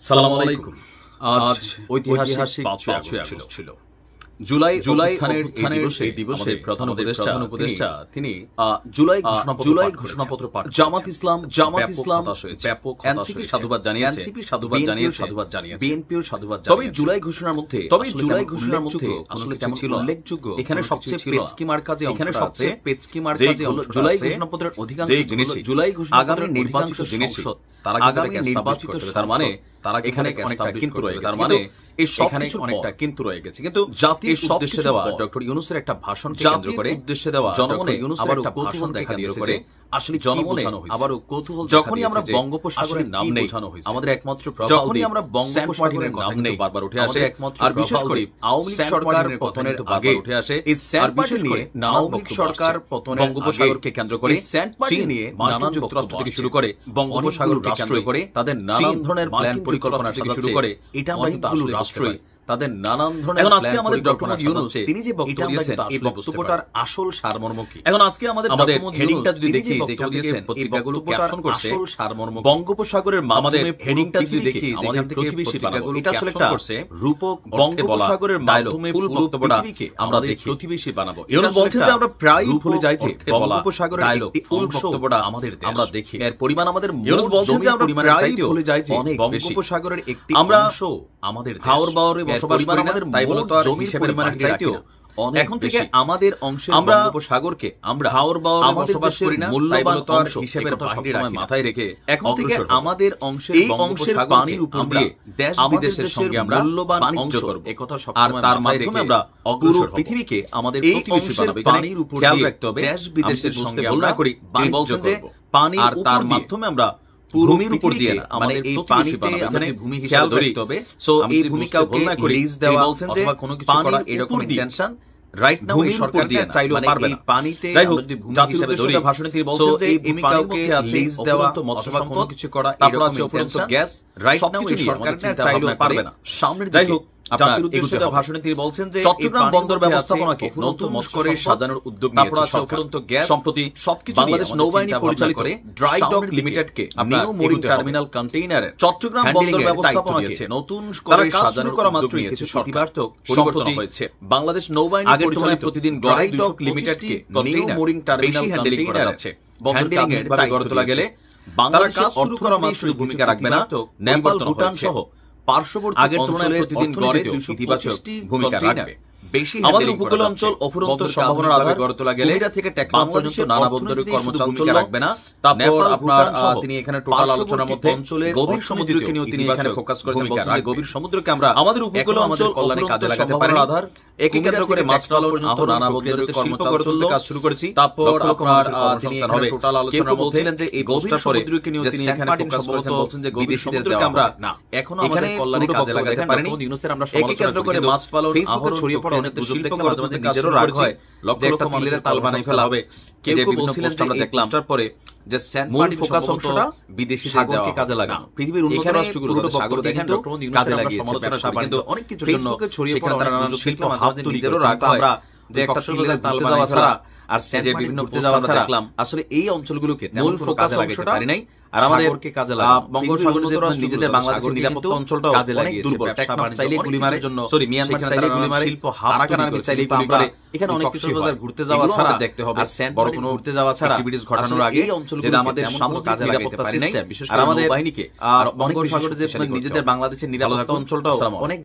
সালামু আলাইকুম। আজ ঐতিহাসিক ৫ই আগস্ট ছিল। জুলাই অভ্যুত্থানের এই দিবসে প্রধান উপদেষ্টা তিনি জুলাই ঘোষণাপত্র পাঠ জামাত ইসলাম ব্যাপক এনসিপি সাধুবাদ জানিয়েছে, বিএনপিও সাধুবাদ জানিয়েছে। তবে জুলাই ঘোষণার মধ্যে আসলে কেমন ছিল উল্লেখযোগ্য, এখানে সবচেয়ে পেচকি মার্কা যে হলো জুলাই ঘোষণাপত্রের অধিকাংশ জিনিস জুলাই আগামী নির্বাচিত সংসদ আগামী নির্বাচিত, তার মানে তারা এখানে অনেকটা কিন্তু রয়ে গেছে, তার মানে এই সবখানে অনেকটা কিন্তু রয়ে গেছে। কিন্তু জাতির উদ্দেশ্যে দেওয়া ডক্টর ইউনূসের একটা ভাষণকে কেন্দ্র করে উদ্দেশ্যে দেওয়া জনমনে ইউনূসের একটা কৌতূহল দেখা দিয়েছে। আসলে জনমনে আবারও কৌতূহল যখনই আমরা বঙ্গোপসাগরের নাম নেই, আমাদের একমাত্র যখনই আমরা বঙ্গোপসাগরের নাম নেই বারবার উঠে আসে, আর বিশেষ করে আওয়ামী লীগ সরকার পতনের আগে উঠে আসে এই স্যান্ড পার্টি নিয়ে। আওয়ামী লীগ সরকার পতনের বঙ্গোপসাগরকে কেন্দ্র করে স্যান্ড পার্টি নিয়ে নানান যুক্তরাষ্ট্র থেকে শুরু করে বঙ্গোপসাগরকে কেন্দ্র করে তাদের নানান ধরনের প্ল্যান পরিকল্পনা থেকে শুরু করে এটা অনেকগুলো রাষ্ট্রই তাদের নানান ধরনের। এখন আজকে আমাদের ডক্টর ইউনূস তিনি যে বক্তব্য দিয়েছেন এই বক্তব্যটার আসল সারমর্ম কি? এখন আজকে আমাদের হেডিংটা যদি দেখি, যেখান থেকে পত্রিকাগুলো ক্যাপশন করছে আসল সারমর্ম বঙ্গোপসাগরের আমাদের হেডিংটা যদি দেখি, যেখান থেকে পত্রিকাগুলো এটা আসলে একটা রূপক বঙ্গোপসাগরের মাধ্যমে ফুল বক্তব্যটা আমরা দেখি প্রতিবেশী বানাবো। ইউনূস বলছেন যে আমরা প্রায় ভুলে যাই যে বঙ্গোপসাগরের ডায়লগ ফুল বক্তব্যটা আমাদের আমরা দেখি এর পরিমাণ আমাদের। ইউনূস বলছেন যে আমরা প্রায় ভুলে যাই যে বঙ্গোপসাগরের একটি অংশ আমাদের হাওর বাওরে বসবাস করি না, তাই বলে তো জমির পরিমাণের চাইতেও এখন থেকে আমাদের অংশে বঙ্গোপসাগরকে আমরা হাওর বাওরে বসবাস করি না, মূল্যবান অংশ হিসেবে সবসময় মাথায় রেখে এখন থেকে আমাদের অংশের এই অংশের পানির উপর দিয়ে দেশ বিদেশের সঙ্গে আমরা মূল্যবান অংশ করব, একথা সবসময় তার মাধ্যমে আমরা অগ্রসর পৃথিবীকে আমাদের প্রতিবেশী বানাবো। পানির উপর খেয়াল রাখতে হবে, দেশ বিদেশের সঙ্গে বলনা করি বলছেন যে পানি আর তার মাধ্যমে আমরা ভূমির উপর দিয়ে আমাদের এই পানিতে এখানে ভূমি হিসাবে ধরতে হবে। সো এই ভূমিকাকে লিজ দেওয়া অথবা কোনো কিছু করা এরকম ইন্টেনশন রাইট নাও এই সরকার দিয়ে চাইলেও পারবে না। পানিতে যদি ভূমি হিসাবে ধরি ভাষণে তিনি বলছেন যে এই ভূমিকাকে লিজ দেওয়া অথবা কোনো কিছু করা এরকম উপরন্ত গ্যাস রাইট নাও এই সরকার চাইলেও পারবে না। সামনের যাই হোক জাতির উদ্দেশ্যে দেওয়া ভাষণে তিনি বলছেন যে চট্টগ্রাম বন্দর ব্যবস্থাপনাকে নতুন করে সাজানোর উদ্যোগ নিয়েছে সরকার। গ্যাস সম্প্রতি সবকিছু বাংলাদেশ নৌবাহিনী পরিচালিত ড্রাই ডক লিমিটেডকে নিউ মরিন টার্মিনাল কন্টেইনারে চট্টগ্রাম বন্দর ব্যবস্থাপনাকে নতুন করে সাজানোর করা মাত্র নিয়েছে ইতিবাচক পরিবর্তন হয়েছে। বাংলাদেশ নৌবাহিনী পরিচালিত প্রতিদিন ড্রাই ডক লিমিটেডকে নিউ মরিন টার্মিনাল হ্যান্ডেলিং করা যাচ্ছে। বন্দর এর ভাবে গড়ে তোলা গেলে বাংলাদেশ শুরু করা মাত্র ভূমিকা রাখবে না, নেপাল ভুটান সহ পার্শ্ববর্তী আগের তুলনায় প্রতিদিন গড়ে ইতিবাচক ভূমিকা রাখবে। আমাদের উপকূল অঞ্চল অফুরন্ত সম্ভাবনার আধারে গড়ে তোলা গেলে এটা থেকে টেকনাফ পর্যন্ত নানা বন্দরের কর্মচারী রাখবে না। তারপর আপনার তিনি এখানে টোটাল আলোচনার মধ্যে অঞ্চলের গভীর সমুদ্রকে নিয়েও তিনি এখানে ফোকাস করেছেন, বলছেন যে গভীর সমুদ্রকে আমরা আমাদের উপকূল অঞ্চল কল্যাণে কাজে লাগাতে পারি। আধার একই কেন্দ্র করে মাছ পালন আহ নানা বন্দরের কর্মচারী কাজ শুরু করেছি। তারপর আপনার তিনি এখানে টোটাল আলোচনার মধ্যে বলছিলেন যে এই গভীর সমুদ্রকে নিয়েও তিনি এখানে ফোকাস করেছেন, বলছেন যে গভীর সমুদ্রকে আমরা এখনো আমাদের কল্যাণে কাজে লাগাতে পারিনি। ইউনূসের আমরা একই কেন্দ্র করে মাছ পালন আহর ছড়িয়ে পড়ে অনেক গুজব দেখে আমাদের নিজেরও রাগ হয়, লক্ষ লক্ষ মানুষের তাল বানাই ফেলা হবে। কেউ কেউ বলছিলেন যে আমরা দেখলাম পরে যে মূল ফোকাস অংশটা বিদেশি সাগরকে কাজে লাগানো, পৃথিবীর উন্নত রাষ্ট্রগুলো সাগর দেখেন কাজে লাগিয়েছে ব্যবসা বাণিজ্য অনেক কিছুর জন্য ছড়িয়ে পড়ে নানান শিল্প আমাদের নিজেরও রাগ হয় যে একটা শিল্পের তাল বানাই ফেলা আর যে বিভিন্ন ঘুরতে যাওয়া ছাড়া দেখলাম আসলে এই অঞ্চলগুলোকে মূল ফোকাস লাগাতে পারি নাই। আর আমাদের কাজে লাগা বঙ্গোপসাগর নিজেদের বাংলাদেশের নিরাপত্তা অঞ্চলটাও কাজে লাগিয়েছে। দুর্বল টেকনাফ চাইলে গুলি মারার জন্য মিয়ানমার চাইলে গুলি মারে, শিল্প হারাকানা চাইলে গুলি করে, এখানে অনেক কিছু ঘুরতে যাওয়া ছাড়া দেখতে হবে। আর বড় কোনো ঘুরতে যাওয়া ছাড়া অ্যাক্টিভিটিস ঘটানোর আগে এই অঞ্চলগুলো আমাদের সামনে কাজে লাগাতে পারি নাই। বিশেষ করে আমাদের বাহিনীকে আর বঙ্গোপসাগরে যে নিজেদের বাংলাদেশের নিরাপত্তা অঞ্চলটাও অনেক